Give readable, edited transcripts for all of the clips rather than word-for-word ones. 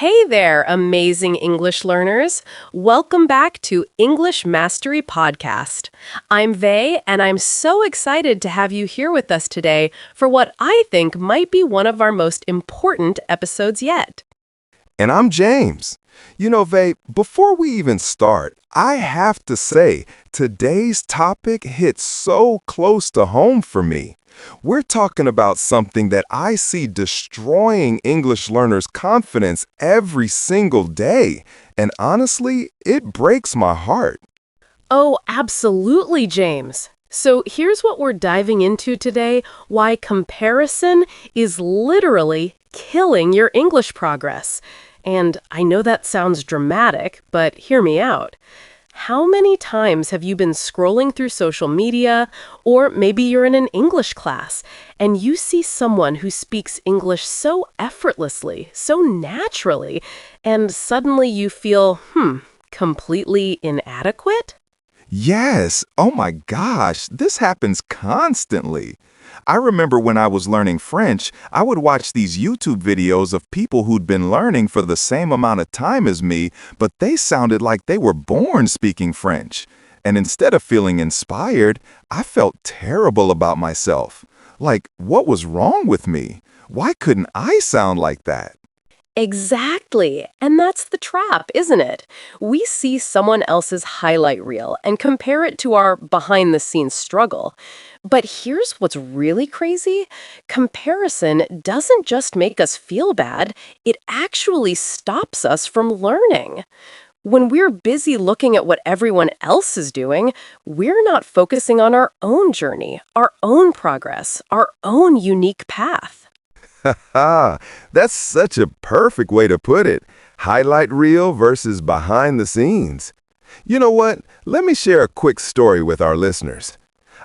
Hey there, amazing English learners. Welcome back to English Mastery Podcast. I'm Vey, and I'm so excited to have you here with us today for what I think might be one of our most important episodes yet. And I'm James. You know, Vey, before we even start, I have to say, today's topic hits so close to home for me. We're talking about something that I see destroying English learners' confidence every single day. And honestly, it breaks my heart. Oh, absolutely, James. So here's what we're diving into today, why comparison is literally killing your English progress. And I know that sounds dramatic, but hear me out. How many times have you been scrolling through social media, or maybe you're in an English class, and you see someone who speaks English so effortlessly, so naturally, and suddenly you feel, completely inadequate? Yes, oh my gosh, this happens constantly. I remember when I was learning French, I would watch these YouTube videos of people who'd been learning for the same amount of time as me, but they sounded like they were born speaking French. And instead of feeling inspired, I felt terrible about myself. Like, what was wrong with me? Why couldn't I sound like that? Exactly. And that's the trap, isn't it? We see someone else's highlight reel and compare it to our behind-the-scenes struggle. But here's what's really crazy. Comparison doesn't just make us feel bad, it actually stops us from learning. When we're busy looking at what everyone else is doing, we're not focusing on our own journey, our own progress, our own unique path. Ah, that's such a perfect way to put it. Highlight reel versus behind the scenes. You know what? Let me share a quick story with our listeners.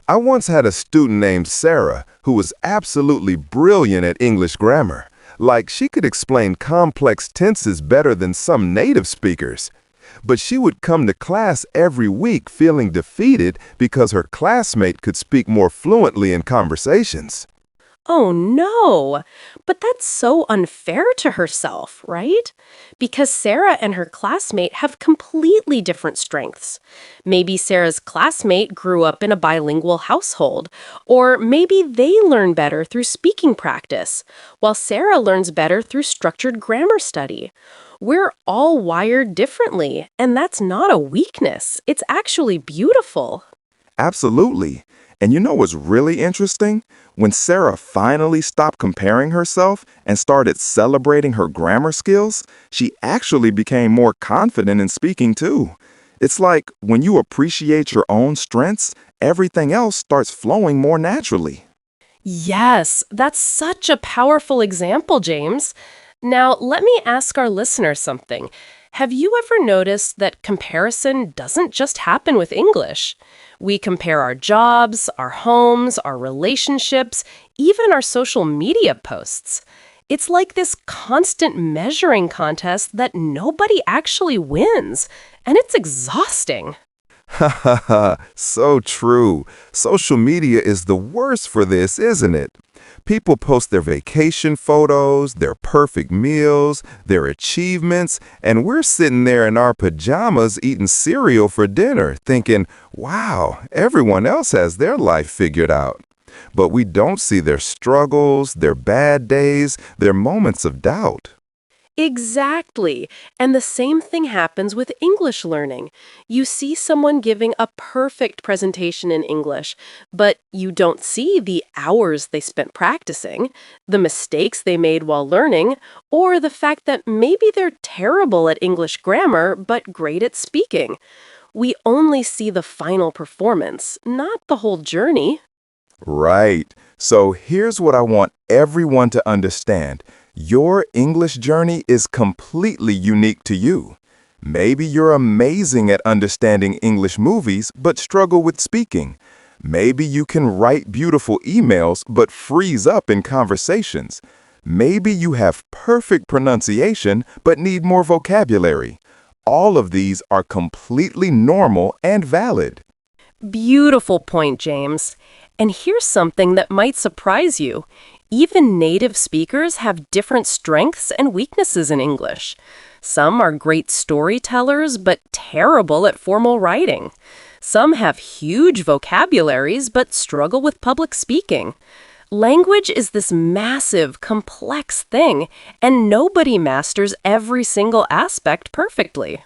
I once had a student named Sarah who was absolutely brilliant at English grammar. Like she could explain complex tenses better than some native speakers. But she would come to class every week feeling defeated because her classmate could speak more fluently in conversations. Oh no, but that's so unfair to herself, right? Because Sarah and her classmate have completely different strengths. Maybe Sarah's classmate grew up in a bilingual household, or maybe they learn better through speaking practice, while Sarah learns better through structured grammar study. We're all wired differently, and that's not a weakness. It's actually beautiful. Absolutely. And you know what's really interesting? When Sarah finally stopped comparing herself and started celebrating her grammar skills, she actually became more confident in speaking too. It's like when you appreciate your own strengths, everything else starts flowing more naturally. Yes, that's such a powerful example, James. Now, let me ask our listeners something. Have you ever noticed that comparison doesn't just happen with English? We compare our jobs, our homes, our relationships, even our social media posts. It's like this constant measuring contest that nobody actually wins, and it's exhausting. Ha ha ha, so true. Social media is the worst for this, isn't it? People post their vacation photos, their perfect meals, their achievements, and we're sitting there in our pajamas eating cereal for dinner, thinking, wow, everyone else has their life figured out. But we don't see their struggles, their bad days, their moments of doubt. Exactly. And the same thing happens with English learning. You see someone giving a perfect presentation in English, but you don't see the hours they spent practicing, the mistakes they made while learning, or the fact that maybe they're terrible at English grammar but great at speaking. We only see the final performance, not the whole journey. Right. So here's what I want everyone to understand. Your English journey is completely unique to you. Maybe you're amazing at understanding English movies but struggle with speaking. Maybe you can write beautiful emails but freeze up in conversations. Maybe you have perfect pronunciation but need more vocabulary. All of these are completely normal and valid. Beautiful point, James. And here's something that might surprise you. Even native speakers have different strengths and weaknesses in English. Some are great storytellers but terrible at formal writing. Some have huge vocabularies but struggle with public speaking. Language is this massive, complex thing, and nobody masters every single aspect perfectly.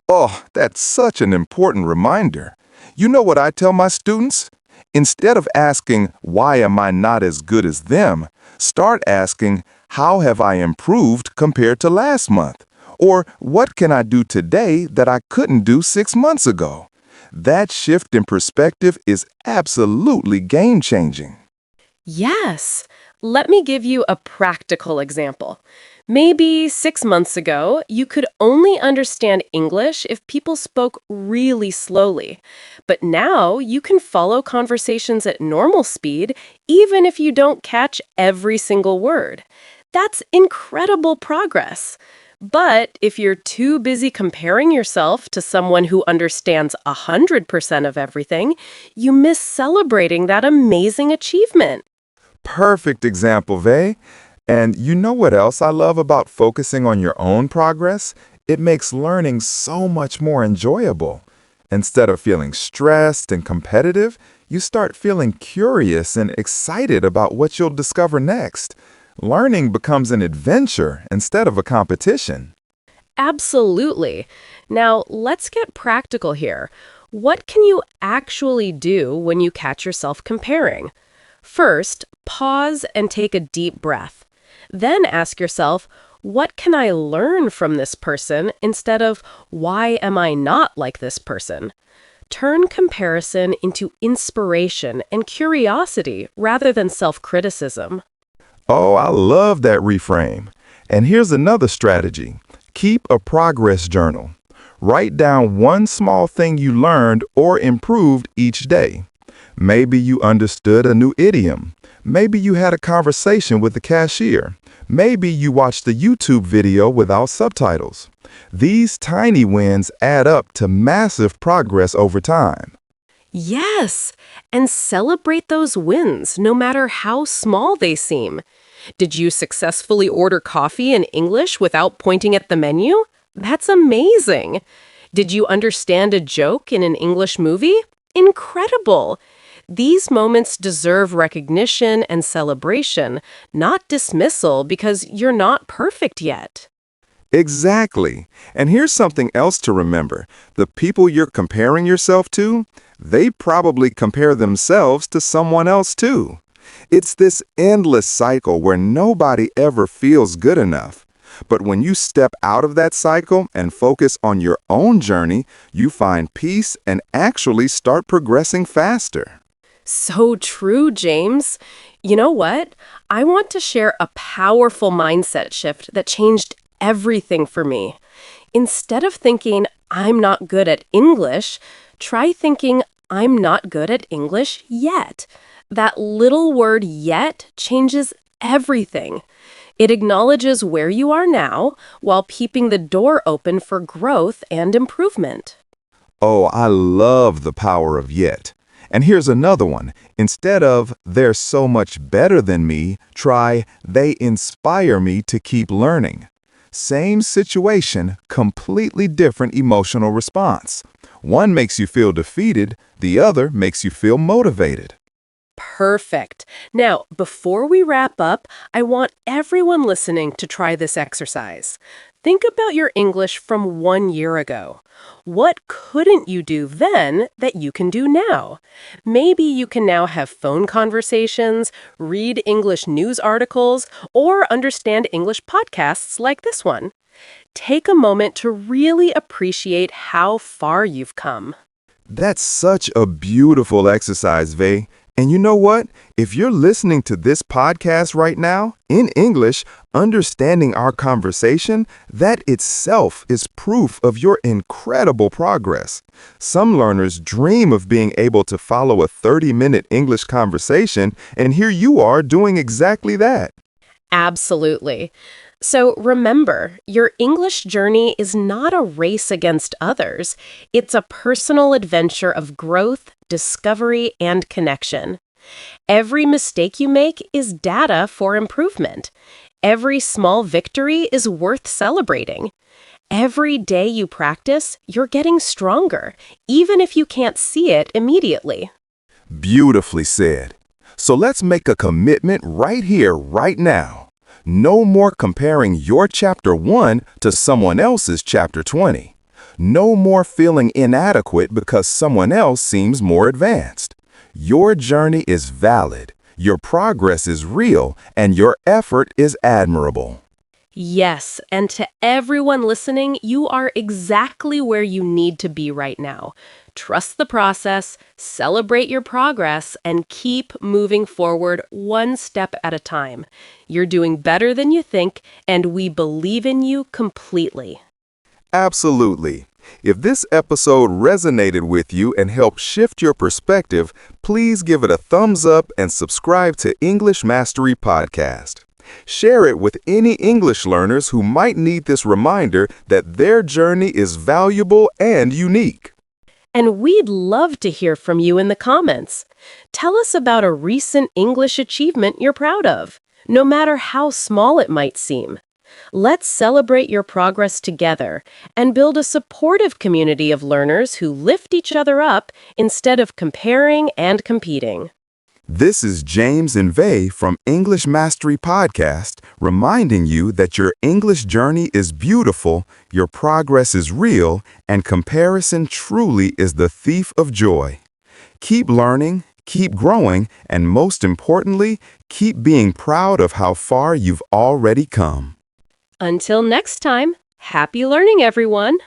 Oh, that's such an important reminder. You know what I tell my students? Instead of asking, why am I not as good as them, start asking, how have I improved compared to last month? Or what can I do today that I couldn't do 6 months ago? That shift in perspective is absolutely game-changing. Yes. Let me give you a practical example. Maybe 6 months ago, you could only understand English if people spoke really slowly. But now you can follow conversations at normal speed, even if you don't catch every single word. That's incredible progress. But if you're too busy comparing yourself to someone who understands 100% of everything, you miss celebrating that amazing achievement. Perfect example, Vey. And you know what else I love about focusing on your own progress? It makes learning so much more enjoyable. Instead of feeling stressed and competitive, you start feeling curious and excited about what you'll discover next. Learning becomes an adventure instead of a competition. Absolutely. Now, let's get practical here. What can you actually do when you catch yourself comparing? First, pause and take a deep breath. Then ask yourself, what can I learn from this person instead of why am I not like this person? Turn comparison into inspiration and curiosity rather than self-criticism. Oh, I love that reframe. And here's another strategy. Keep a progress journal. Write down one small thing you learned or improved each day. Maybe you understood a new idiom. Maybe you had a conversation with the cashier. Maybe you watched a YouTube video without subtitles. These tiny wins add up to massive progress over time. Yes, and celebrate those wins, no matter how small they seem. Did you successfully order coffee in English without pointing at the menu? That's amazing. Did you understand a joke in an English movie? Incredible. These moments deserve recognition and celebration, not dismissal because you're not perfect yet. Exactly. And here's something else to remember. The people you're comparing yourself to, they probably compare themselves to someone else too. It's this endless cycle where nobody ever feels good enough. But when you step out of that cycle and focus on your own journey, you find peace and actually start progressing faster. So true, James. You know what? I want to share a powerful mindset shift that changed everything for me. Instead of thinking, I'm not good at English, try thinking, I'm not good at English yet. That little word yet changes everything. It acknowledges where you are now while keeping the door open for growth and improvement. Oh, I love the power of yet. And here's another one. Instead of, they're so much better than me, try, they inspire me to keep learning. Same situation, completely different emotional response. One makes you feel defeated, the other makes you feel motivated. Perfect. Now, before we wrap up, I want everyone listening to try this exercise. Think about your English from 1 year ago. What couldn't you do then that you can do now? Maybe you can now have phone conversations, read English news articles, or understand English podcasts like this one. Take a moment to really appreciate how far you've come. That's such a beautiful exercise, Vey. And you know what? If you're listening to this podcast right now, in English, understanding our conversation, that itself is proof of your incredible progress. Some learners dream of being able to follow a 30-minute English conversation, and here you are doing exactly that. Absolutely. So remember, your English journey is not a race against others. It's a personal adventure of growth, discovery, and connection. Every mistake you make is data for improvement. Every small victory is worth celebrating. Every day you practice, you're getting stronger, even if you can't see it immediately. Beautifully said. So let's make a commitment right here, right now. No more comparing your chapter 1 to someone else's chapter 20. No more feeling inadequate because someone else seems more advanced. Your journey is valid, your progress is real, and your effort is admirable. Yes, and to everyone listening, you are exactly where you need to be right now. Trust the process, celebrate your progress, and keep moving forward one step at a time. You're doing better than you think, and we believe in you completely. Absolutely. If this episode resonated with you and helped shift your perspective, please give it a thumbs up and subscribe to English Mastery Podcast. Share it with any English learners who might need this reminder that their journey is valuable and unique. And we'd love to hear from you in the comments. Tell us about a recent English achievement you're proud of, no matter how small it might seem. Let's celebrate your progress together and build a supportive community of learners who lift each other up instead of comparing and competing. This is James and Vey from English Mastery Podcast, reminding you that your English journey is beautiful, your progress is real, and comparison truly is the thief of joy. Keep learning, keep growing, and most importantly, keep being proud of how far you've already come. Until next time, happy learning, everyone!